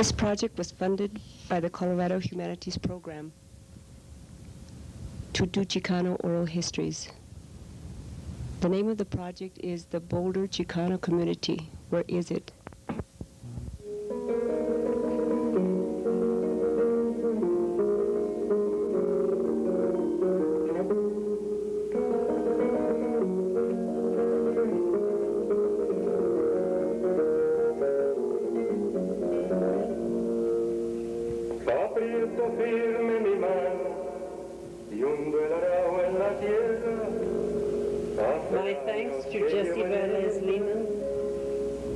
This project was funded by the Colorado Humanities Program to do Chicano oral histories. The name of the project is the Boulder Chicano Community. Where is it? Firme mi mano y hundo el arao en la tierra. My thanks to Jesse Velez Lehman,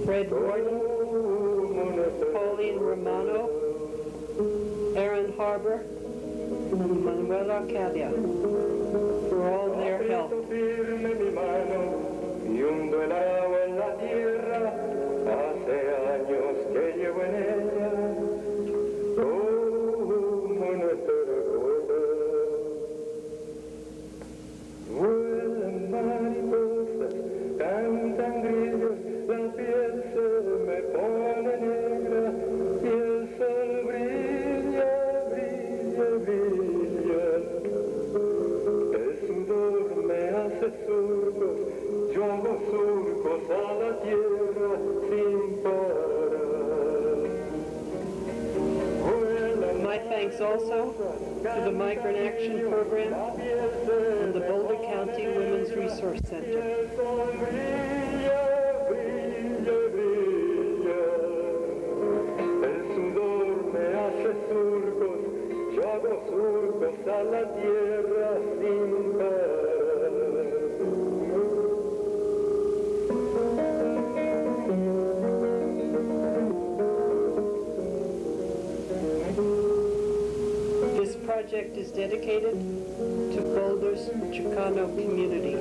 Fred Warden, Pauline Romano, Aaron Harbor, and Manuel Arcadia for all their help. Firme mi mano y hundo el arao en la tierra. Hace años que llevo en ella. Vuelan mariposas, cantan grillos, la piel se me pone negra y el sol brilla, brilla, brilla. El sudor me hace surcos, yo hago surcos a la tierra sin parar. My thanks also to the Migrant Action Program and the Boulder County Women's Resource Center. El sudor me hace surcos, yo hago surcos a la tierra sin parar. This project is dedicated to Boulder's Chicano community.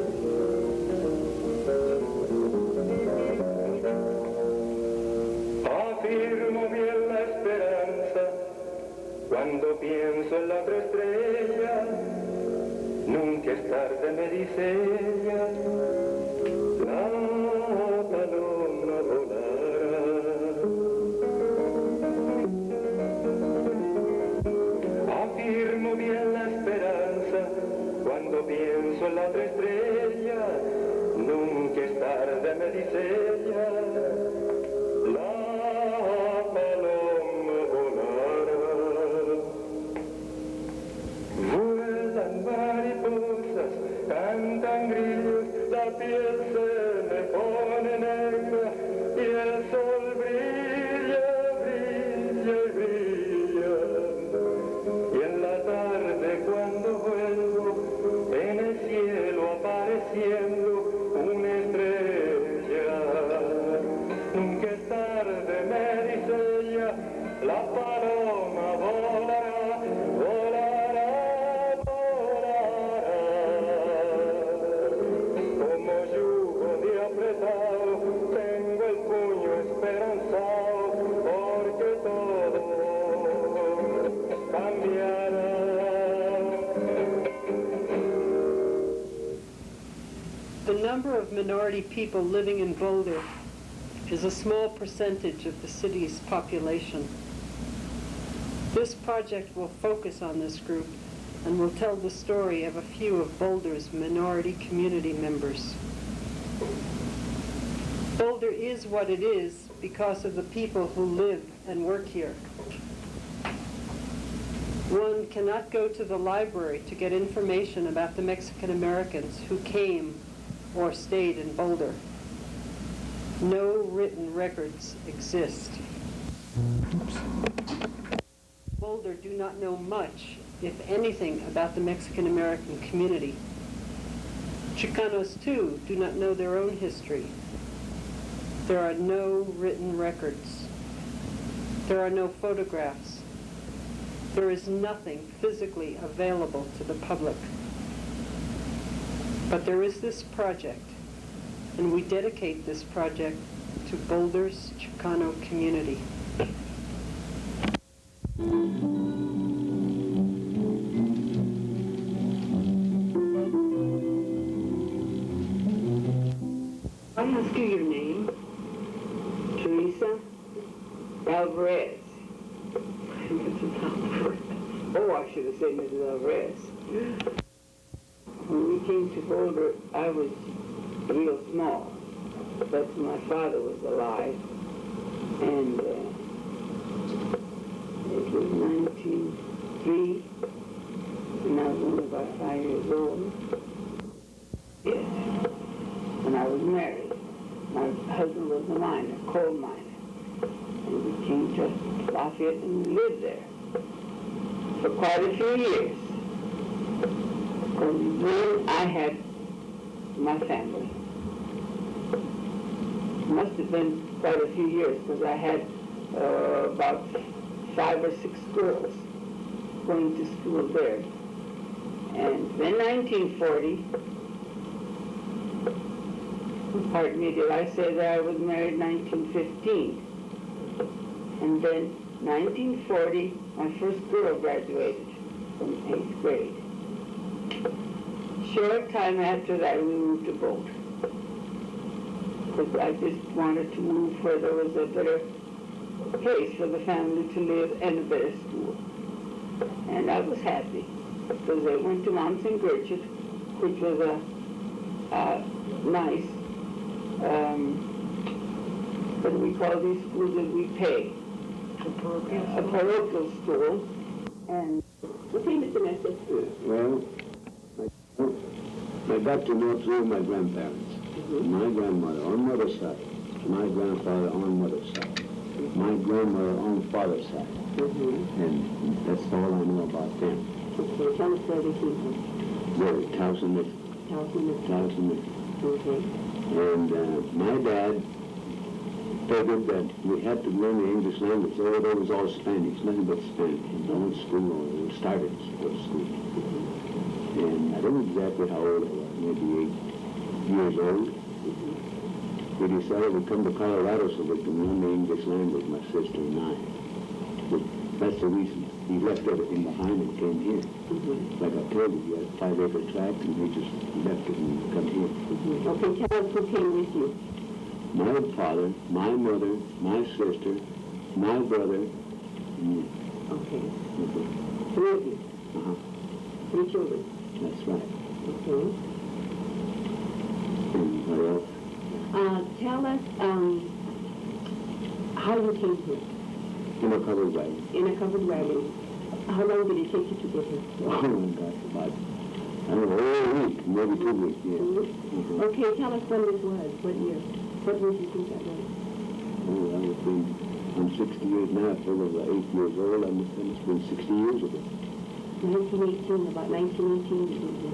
Afirmo bien la esperanza cuando pienso en la otra estrella. Nunca es tarde, me dice ella, la paloma volará. Afirmo bien la esperanza cuando pienso en la otra estrella. Nunca es tarde, me dice ella, la paloma volará. Vuelan mariposas, cantan grillos, la piel se me pone negra y el sol brilla, brilla y brilla. Y en la tarde cuando vuelvo, en el cielo apareciendo una estrella. Nunca es tarde, me dice ella, la paloma volará, volará, volará. Como yugo de apretado, tengo el puño esperanzado, porque todo cambiará. The number of minority people living in Boulder is a small percentage of the city's population. This project will focus on this group and will tell the story of a few of Boulder's minority community members. Boulder is what it is because of the people who live and work here. One cannot go to the library to get information about the Mexican Americans who came or stayed in Boulder. No written records exist. Boulder do not know much, if anything, about the Mexican American community. Chicanos, too, do not know their own history. There are no written records. There are no photographs. There is nothing physically available to the public. But there is this project, and we dedicate this project to Boulder's Chicano community. I ask you your name? Teresa Alvarez. with the rest. When we came to Boulder, I was real small, but my father was alive, and it was 1903, and I was only about 5 years old. Yes, and I was married. My husband was a miner, coal miner, and we came to Lafayette and we lived there for quite a few years. And then I had my family. Must have been quite a few years because I had about 5 or 6 girls going to school there. And then 1940, pardon me, did I say that I was married in 1915? And then 1940, my first girl graduated from 8th grade. Short time after that, we moved to Boulder. Because I just wanted to move where there was a better place for the family to live and a better school. And I was happy because I went to Moms and Gertrude, which was a nice, what do we call these schools that we pay? A parochial school. And what came to semester? Well, I got to know through my grandparents. My grandmother on mother's side, my grandfather on mother's side, my grandmother on father's side. And that's all I know about them. Okay, tell us where they came from. Well, Towson. Okay. And my dad figured that we had to learn the English language. So it was all Spanish, nothing but Spanish. And no school, we started to go to school. And I don't know exactly how old I was, maybe 8 years old. We decided to come to Colorado so we could learn the English language, my sister and I. But that's the reason. He left everything behind and came here. Like I told you, he had a 5-acre tract and we just left it and come here. Okay, tell us who came with you. My father, my mother, my sister, my brother, and me. Okay. 3 of you. 3 children. That's right. Okay. And what else? Tell us how you came here. In a covered wagon. In a covered wagon. How long did it take you to get here? Oh my gosh, about, I don't know, a week, maybe 2 weeks, yeah. Okay, tell us when this was. What year? What year do you think that was? Oh, I'm 60 years now. If I was 8 years old, it's been 60 years ago. 1918, about 1918 you moved here.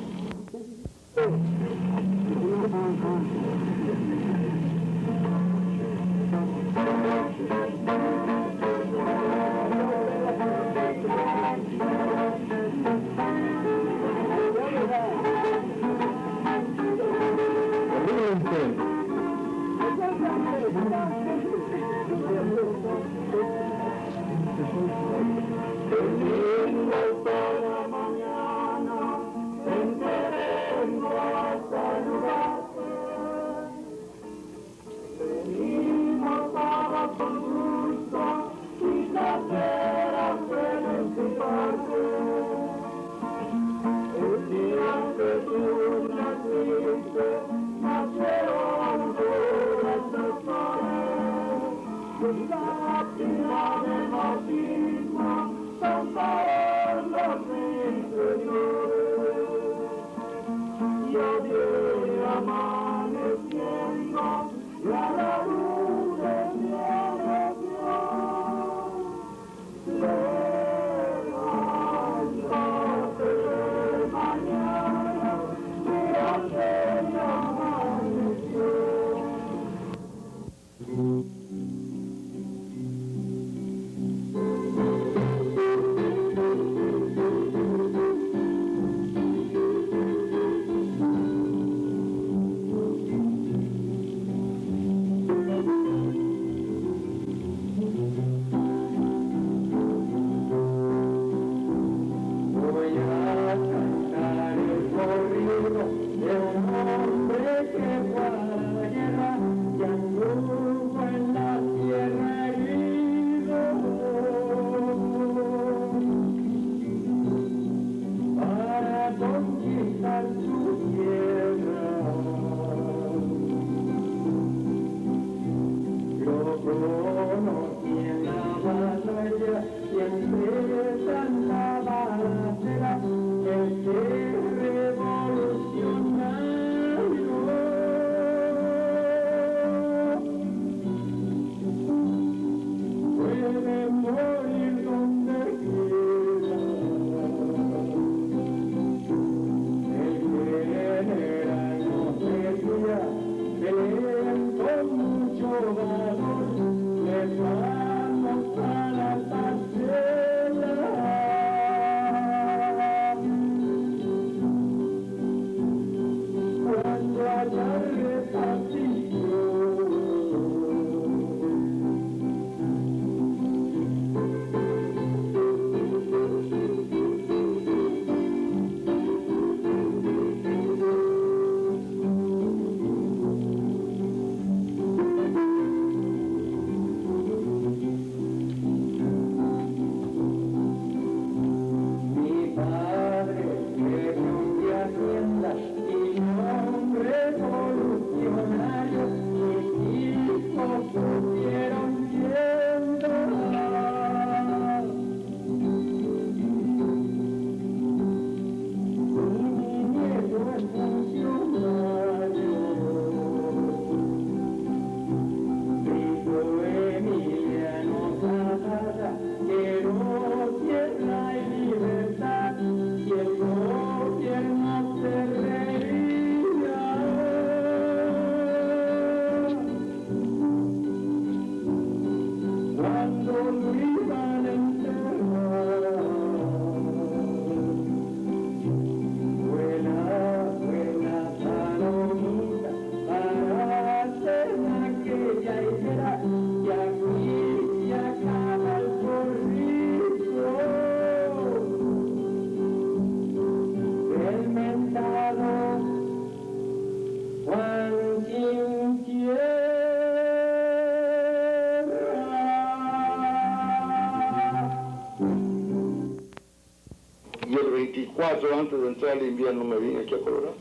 Y el 24, antes de entrar al invierno, me vine aquí a Colorado.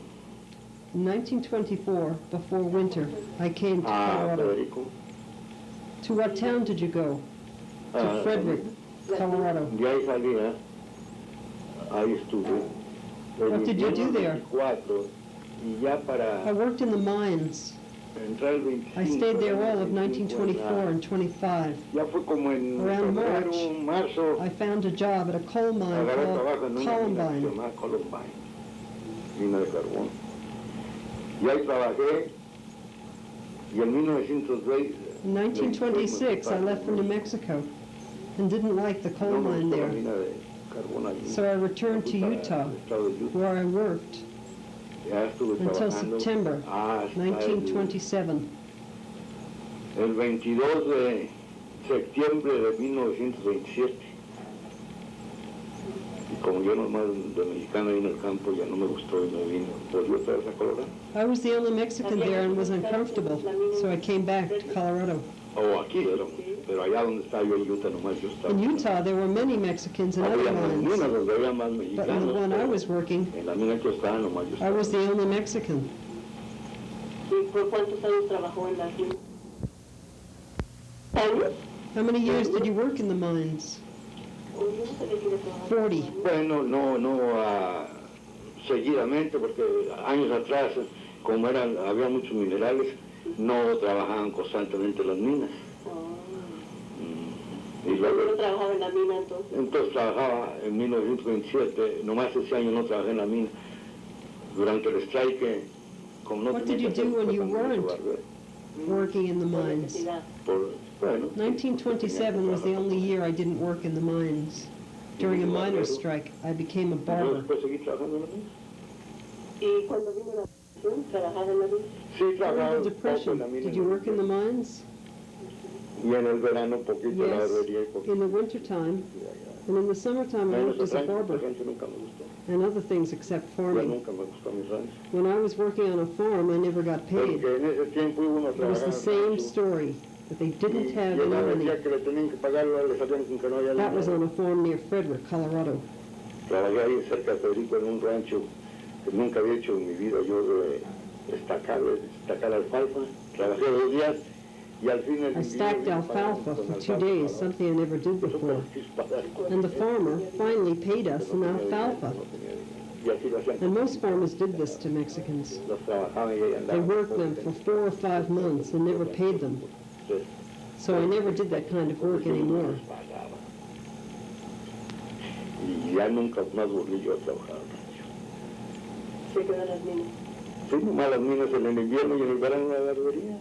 In 1924, before winter, I came to Colorado. Federico. To what town did you go? To Frederick, Colorado. De ahí salí, ahí estuve. What did you do there? 24, y ya para I worked in the mines. entrar el 25. I stayed there all of 25, 1924 and 25. Ya fue como en Around febrero, marzo. I found a job at a coal mine Agarré trabajo called en una mina Columbine. llamada Columbine, mina de carbón. Y ahí trabajé, y en 1920... In 1926, I left for New Mexico and didn't like the coal mine there. So I returned to Utah, where I worked until September 1927. El 22 de septiembre de 1927. Y como yo nomás de mexicano ahí en el campo, ya no me gustó y me vine. Volví otra vez a Colorado. I was the only Mexican there and was uncomfortable, so I came back to Colorado. O aquí pero allá donde estaba yo en Utah nomás yo estaba. In Utah, there were many Mexicans in other Había más mines, minas donde había más but in mexicanos. the one I was working, En la mina que estaba nomás yo I estaba. was the only Mexican. ¿Y por cuántos años trabajó en las minas? ¿Años? How many years did you work in the mines? Yo no sabía que iba a trabajar. 40. Bueno, no seguidamente, porque años atrás, como había muchos minerales, no trabajaban constantemente las minas. Y ¿Por qué no luego, trabajaba en la mina entonces? entonces trabajaba en 1927, nomás ese año no trabajé en la mina. Durante el strike, como no What tenía did que you do hacer when you cosas mucho, weren't ¿verdad? working in the mines? Necesidad. Bueno, 1927 was the only year I didn't work in the mines. During a miners' strike, I became a Yo barber. después seguí trabajando en la mina. ¿Y cuando vino la depresión, trabajaba en la mina? Sí, trabajaba During the un poco en la Depression, mina. did you work in the mines? Y en el verano un poquito en la Yes, herrería y poquito. in the wintertime. And in the summertime, I worked as a barber rancho nunca me gustó. and other things except Ya farming. nunca me gustó mi rancho. When I was working on a farm, I never got paid. Porque en ese tiempo iba uno a It was trabajar the same al rancho, story, that they y didn't have any llegaba el money. día que le tenían que pagar, le salían con que no había That was on dinero. a farm near Frederick, Colorado. Trabajé ahí cerca de Federico en un rancho que nunca había hecho en mi vida. Yo estacar alfalfa. Trabajé 2 días y al fin el I stacked alfalfa for 2 days, something I never did before. And the farmer finally paid us in alfalfa. And most farmers did this to Mexicans. They worked them for 4 or 5 months and never paid them. So I never did that kind of work anymore. Y ya nunca más volví yo a trabajar. Se quedó en las minas. Sí, nomás las minas en el invierno y en el verano en la barbería.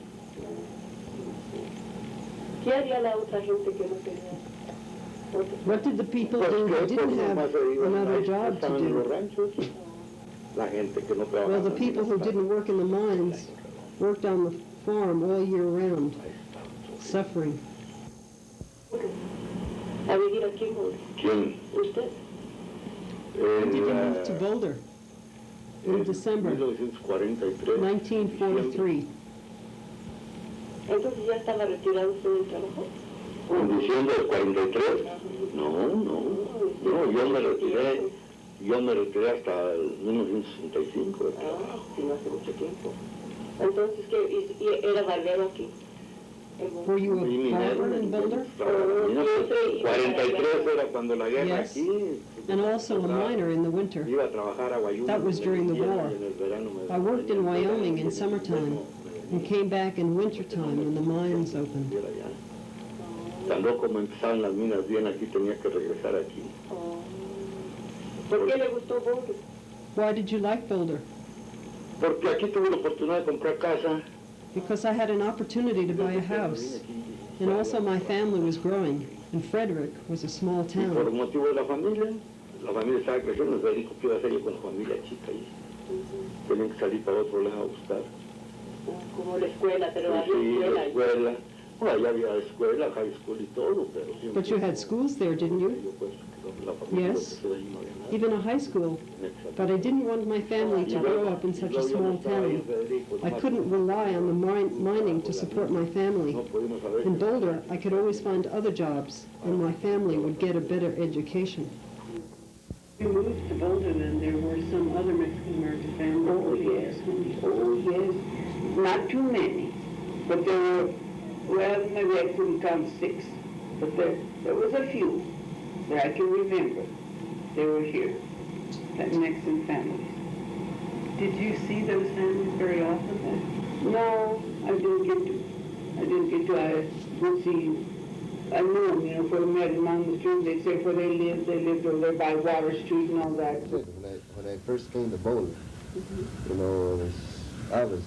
¿Qué haría la otra gente que no tenía? What did the people Pues do que who didn't nomás have se iban, another ahí job to estaban en los do? ranchos. La gente que no trabajaba. Well, the people who didn't work in the mines worked on the farm all year round, suffering. A vivir aquí en Boulder. ¿Quién? ¿Usted? When did you move to Boulder? In December 1943. 1943. Entonces ya estaba retirado usted del trabajo. ¿En diciembre del 43? No, yo me retiré hasta el 1965 del Ah, trabajo. sí, no hace mucho tiempo. Entonces, ¿qué? ¿Y era barbero aquí? Were you a barber in Boulder? 43 era cuando la guerra Yes. aquí. And also a miner in the winter. Iba a trabajar a Guayú. That was during the war. En el verano me- I worked in Wyoming in summertime and came back in wintertime when the mines opened. Tan loco como empezaban las minas bien aquí, tenía que regresar aquí. ¿Por qué le gustó Boulder? Why did you like Boulder? Porque aquí tuve la oportunidad de comprar casa. Because I had an opportunity to buy a house. And also my family was growing, and Frederick was a small Y por town. motivo de la familia estaba creciendo, no sabía qué iba a hacer yo con la familia chica. Y tenían que salir para otro lado a buscar. Como la escuela, pero había Sí, la escuela. escuela. Bueno, allá había escuela, high school y todo, pero siempre... But you had schools there, didn't you? Yo, pues, la familia, Yes. pues, ahí no había nada. Even a high school. But I didn't want my family to grow up in such a small town. I couldn't rely on the mining to support my family. No pudimos saber In que- Boulder, I could always find other jobs, and my family would get a better education. You moved to Boulder, then there were some other Mexican-American families. Oh, yes. Not too many, but there were, well, maybe I couldn't count 6, but there was a few that I can remember. They were here, that Mexican families. Did you see those families very often? No, I didn't get to. I would see, I knew them, you know, for me among the streets, they say where they lived over there by Water Street and all that. When I first came to Boulder, you know, I was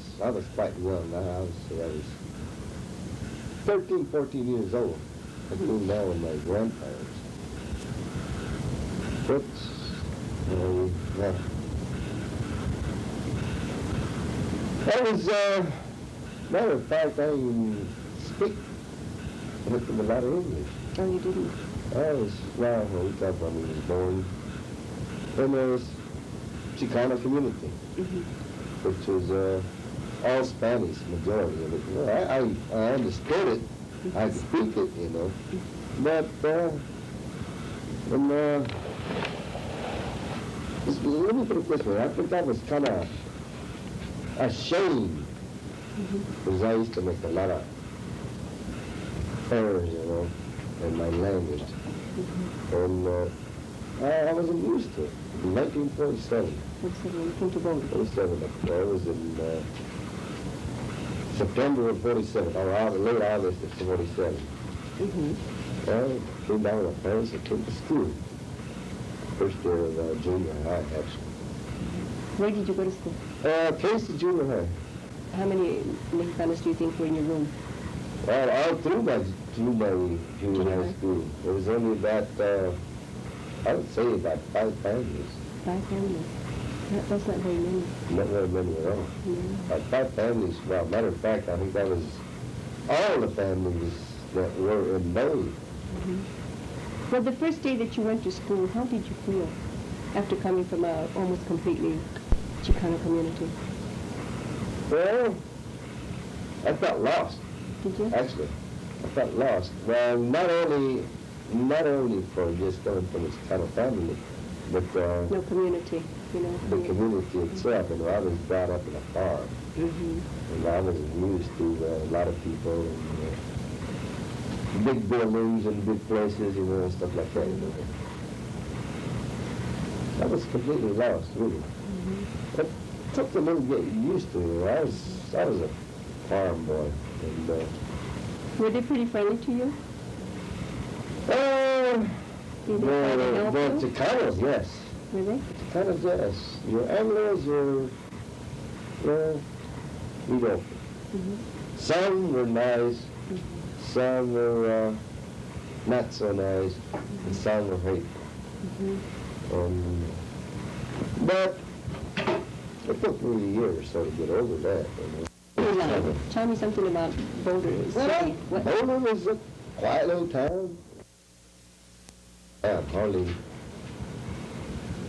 quite young. I was 13, 14 years old. I came down with my grandparents. But, yeah. That was, matter of fact, I didn't speak with them a lot of English. Oh, you didn't? I was, well, we talked when we was born. And there was Chicano community, which was all Spanish, majority of it. You know, I understood it, I could speak it, you know. But let me put it this way, I think I was kind of ashamed, because I used to make a lot of errors, you know, in my language. And I wasn't used to it. In 1947, What's that when you came to Boulder? 47, I was in September of 47, or late August of 47. I came down with my parents and came to school. First year of junior high, actually. Where did you go to school? Case to junior high. How many Mexicanos do you think were in your room? Well, all through my junior high school, there was only about, I would say about 5 families. 5 families. That's not very many. Not very many at all. About 5 families. Well, matter of fact, I think that was all the families that were in Boulder. Well, the first day that you went to school, how did you feel after coming from a almost completely Chicano community? Well, I felt lost, Did you? actually. I felt lost. Well, not only for just coming from a Chicano family, but No community, you know. the community itself. You know, I was brought up in a farm, and I wasn't used to a lot of people and big buildings and big places, you know, and stuff like that. You know. I was completely lost, really. It took a little get used to it. I was a farm boy, and Were they pretty friendly to you? Did they try to help the you? Chicanos, yes. Were they? Chicanos, yes. Your Anglos were, well, we don't. Some were nice, some were not so nice, and some were hateful. But it took me a year or so to get over that. You know. Tell me something about Boulder City. What? Boulder was a quiet little town. Yeah, hardly.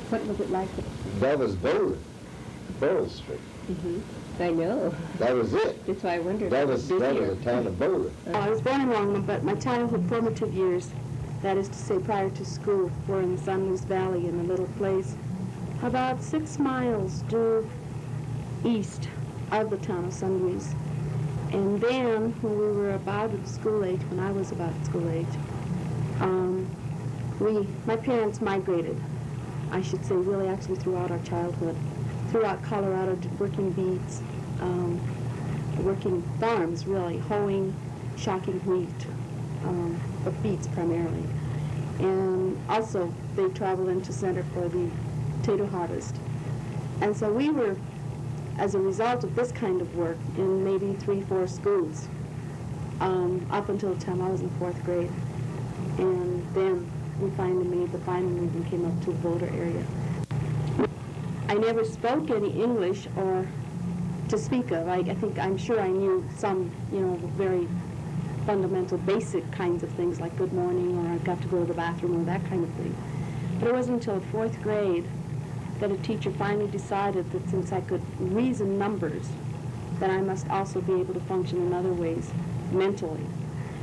What was it like? That was Boulder, Beryl Street. I know. That was it. That's why I wondered. That was the town of Boulder. I was born in Longman, but my childhood formative years, that is to say prior to school, were in the San Luis Valley in a little place about 6 miles due east of the town of San Luis. And then, when we were about school age, when I was about school age, my parents migrated, I should say, really actually throughout our childhood, throughout Colorado, working beets, working farms, really, hoeing, shocking wheat, but beets primarily. And also, they traveled into center for the potato harvest. And so we were, as a result of this kind of work, in maybe 3-4 schools, up until the time I was in 4th grade. And then we finally made the final move and came up to the Boulder area. I never spoke any English or to speak of. I'm sure I knew some, very fundamental, basic kinds of things like good morning, or I got to go to the bathroom, or that kind of thing. But it wasn't until 4th grade that a teacher finally decided that since I could reason numbers, that I must also be able to function in other ways, mentally,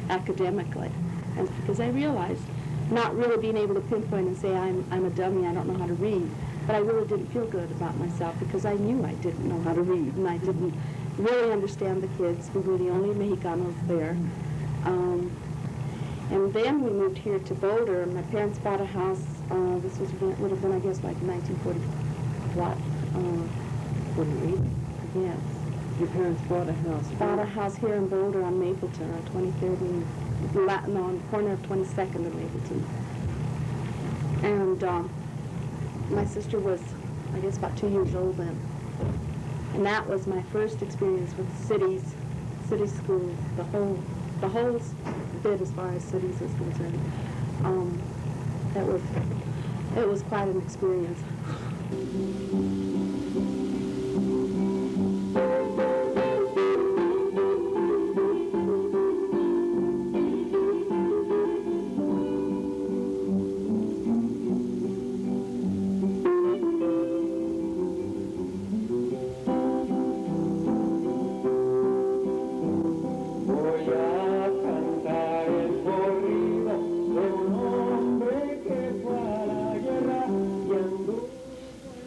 academically. And because I realized, not really being able to pinpoint and say I'm a dummy, I don't know how to read, but I really didn't feel good about myself because I knew I didn't know how to read, and I didn't really understand the kids. We were the only Mexicanos there. And then we moved here to Boulder, and my parents bought a house. This would have been, I guess, like 1940. What? 48? Yes. Your parents bought a house? Bought a house here in Boulder on Mapleton, on 23rd and on the corner of 22nd and Mapleton. And my sister was, I guess, about 2 years old then. And that was my first experience with city schools, the whole bit as far as cities is concerned. It was quite an experience.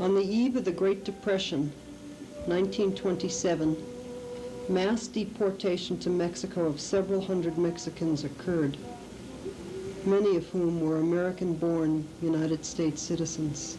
On the eve of the Great Depression, 1927, mass deportation to Mexico of several hundred Mexicans occurred, many of whom were American-born United States citizens.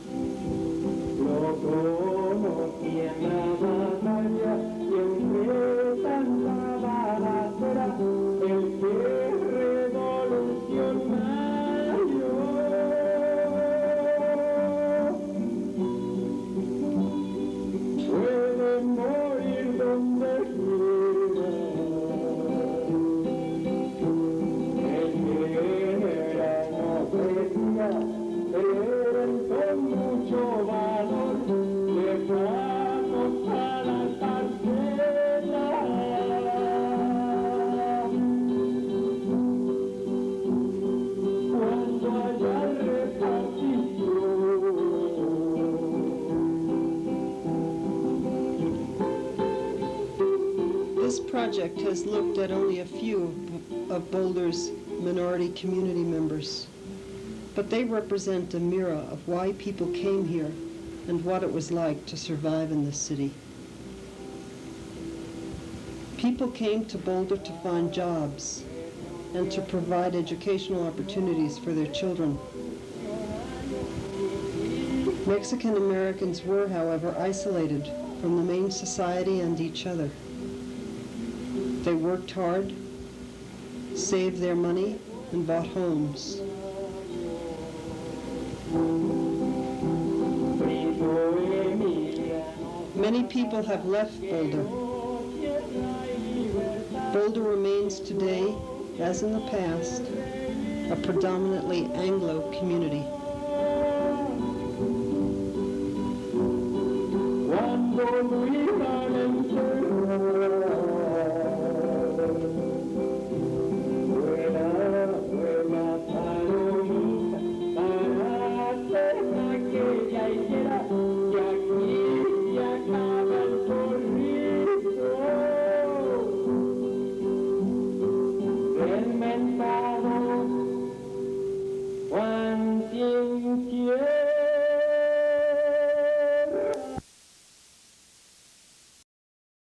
This project has looked at only a few of Boulder's minority community members, but they represent a mirror of why people came here and what it was like to survive in this city. People came to Boulder to find jobs and to provide educational opportunities for their children. Mexican Americans were, however, isolated from the main society and each other. They worked hard, saved their money, and bought homes. Many people have left Boulder. Boulder remains today, as in the past, a predominantly Anglo community. Cuando tu hija me encerró